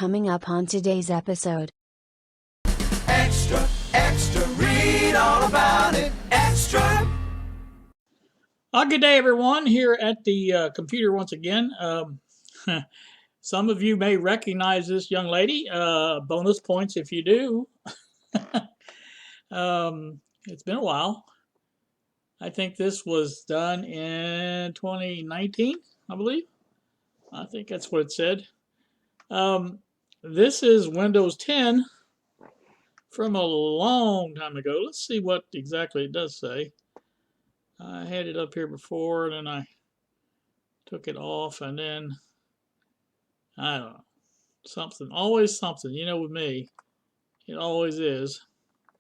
coming up on today's episode. Extra, extra, read all about it. Extra. Good day, everyone, here at the computer once again. Some of you may recognize this young lady. Bonus points if you do. It's been a while. I think this was done in 2019, I believe. I think that's what it said. This is Windows 10 from a long time ago. Let's see what exactly it does say. I had it up here before, and then I took it off, and then, I don't know, something, always something, you know, with me, it always is.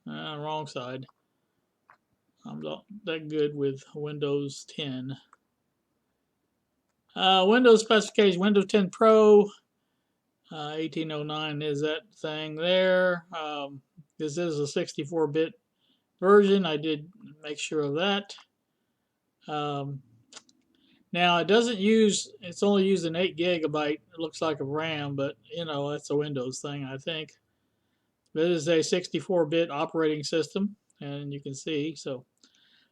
Wrong side. I'm not that good with Windows 10. Windows specification, Windows 10 Pro, 1809 is that thing there. This is a 64-bit version. I did make sure of that. Now it doesn't use, it's only using 8 gigabyte, it looks like, of RAM, but you know, that's a Windows thing, I think. But it is a 64-bit operating system, and you can see, so.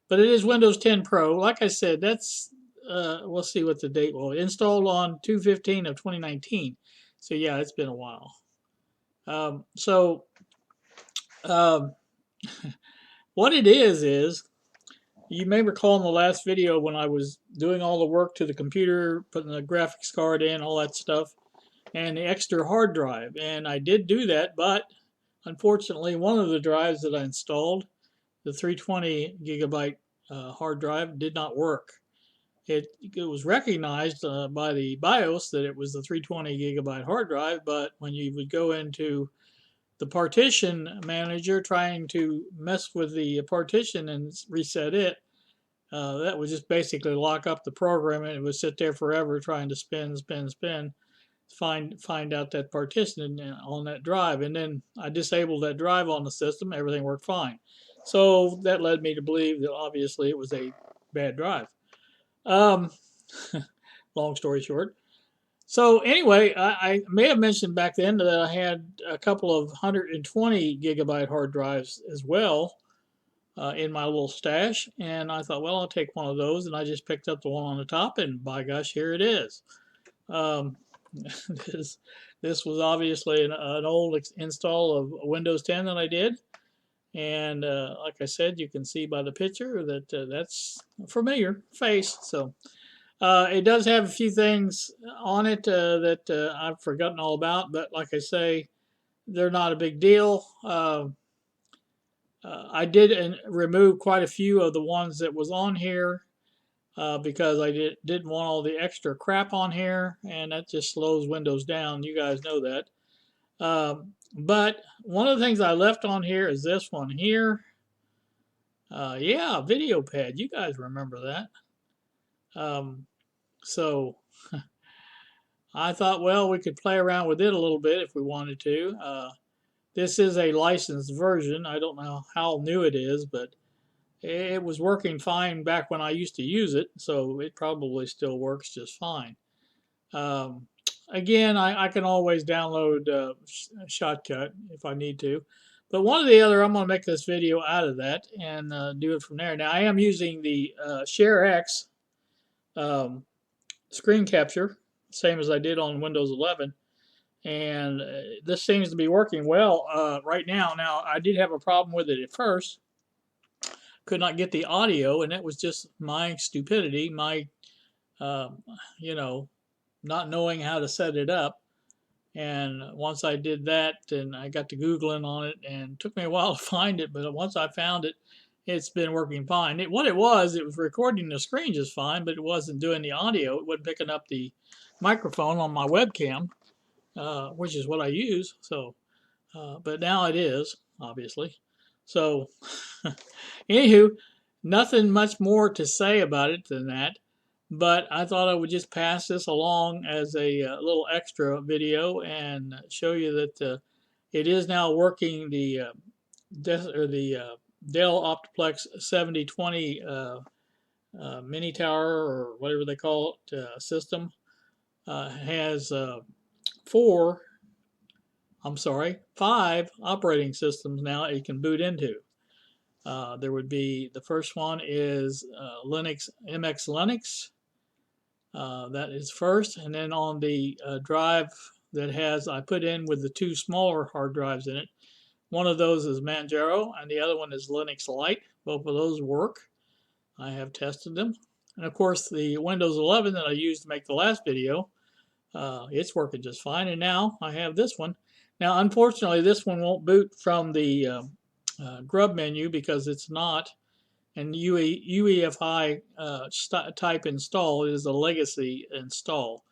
But it is Windows 10 Pro. Like I said, that's, we'll see what the date was. Installed on 2/15 of 2019. So yeah, it's been a while. What it is, you may recall in the last video when I was doing all the work to the computer, putting the graphics card in, all that stuff, and the extra hard drive. And I did do that, but unfortunately, one of the drives that I installed, the 320 gigabyte hard drive, did not work. It was recognized by the BIOS that it was the 320 gigabyte hard drive, but when you would go into the partition manager trying to mess with the partition and reset it, that would just basically lock up the program, and it would sit there forever trying to spin, find out that partition on that drive. And then I disabled that drive on the system. Everything worked fine. So that led me to believe that obviously it was a bad drive. Long story short. So anyway, I may have mentioned back then that I had a couple of 120 gigabyte hard drives as well in my little stash, and I thought, well, I'll take one of those, and I just picked up the one on the top, and by gosh, here it is. This was obviously an old install of Windows 10 that I did, and like I said, you can see by the picture that that's a familiar face. So it does have a few things on it that I've forgotten all about, but like I say, they're not a big deal. I did remove quite a few of the ones that was on here because I didn't want all the extra crap on here, and that just slows Windows down. You guys know that. But one of the things I left on here is this one here. Yeah, Videopad. You guys remember that. So I thought, well, we could play around with it a little bit if we wanted to. This is a licensed version. I don't know how new it is, but it was working fine back when I used to use it, so it probably still works just fine. Again, I can always download Shotcut if I need to. But one or the other, I'm going to make this video out of that and do it from there. Now, I am using the ShareX screen capture, same as I did on Windows 11. And this seems to be working well right now. Now, I did have a problem with it at first. Could not get the audio, and that was just my stupidity, my, you know, not knowing how to set it up. And once I did that, and I got to Googling on it, and it took me a while to find it, but once I found it, it's been working fine. What it was recording the screen just fine, but it wasn't doing the audio. It wasn't picking up the microphone on my webcam, which is what I use. So, but now it is, obviously. So, anywho, nothing much more to say about it than that. But I thought I would just pass this along as a little extra video and show you that it is now working the Dell Optiplex 7020 mini tower, or whatever they call it, system. Has 4 I'm sorry, 5 operating systems now it can boot into. There would be, the first one is Linux, MX Linux. That is first, and then on the drive that has, I put in with the 2 smaller hard drives in it, one of those is Manjaro and the other one is Linux Lite. Both of those work. I have tested them. And of course the Windows 11 that I used to make the last video, it's working just fine. And now I have this one. Now unfortunately this one won't boot from the grub menu because it's not an UEFI type install. It is a legacy install.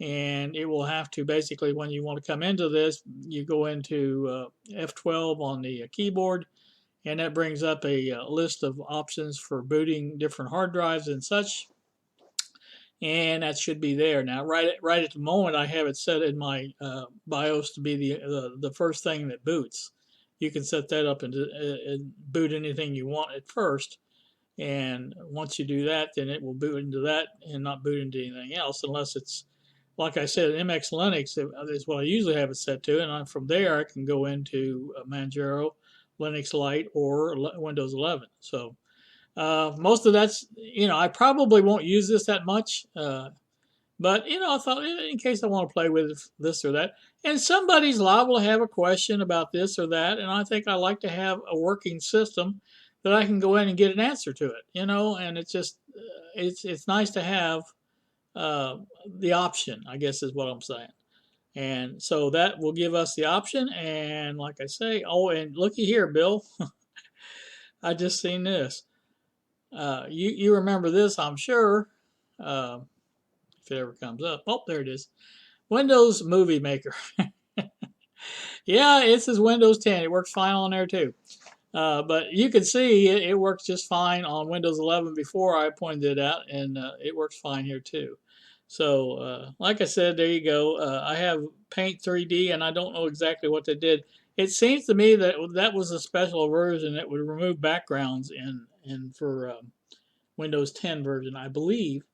And it will have to, basically, when you want to come into this, you go into F12 on the keyboard, and that brings up a list of options for booting different hard drives and such. And that should be there. Now, right at the moment, I have it set in my BIOS to be the first thing that boots. You can set that up and boot anything you want at first. And once you do that, then it will boot into that and not boot into anything else, unless it's, like I said, MX Linux is what I usually have it set to, and from there I can go into Manjaro, Linux Lite, or Windows 11. So most of that's, I probably won't use this that much, but I thought in case I want to play with this or that, and somebody's liable to have a question about this or that, and I think I like to have a working system that I can go in and get an answer to it, and it's just it's nice to have the option, I guess is what I'm saying. And so that will give us the option. And like I say, oh, and looky here, Bill, I just seen this. You remember this, I'm sure, if it ever comes up. Oh, there it is. Windows Movie Maker. Yeah, it says Windows 10. It works fine on there too. But you can see it works just fine on Windows 11 before I pointed it out, and it works fine here too. So, like I said, there you go. I have Paint 3D, and I don't know exactly what they did. It seems to me that that was a special version that would remove backgrounds for Windows 10 version, I believe.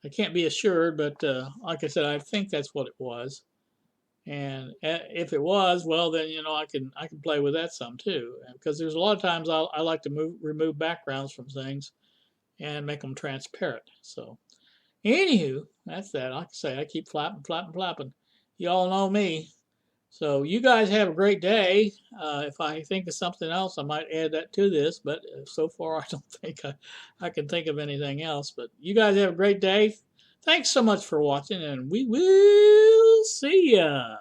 I can't be assured, but like I said, I think that's what it was. And if it was, well, then I can play with that some too, because there's a lot of times I like to remove backgrounds from things and make them transparent. So, anywho, that's that. Like I say, I keep flapping, flapping, flapping. You all know me. So you guys have a great day. If I think of something else, I might add that to this. But so far, I don't think I can think of anything else. But you guys have a great day. Thanks so much for watching, and we will see ya.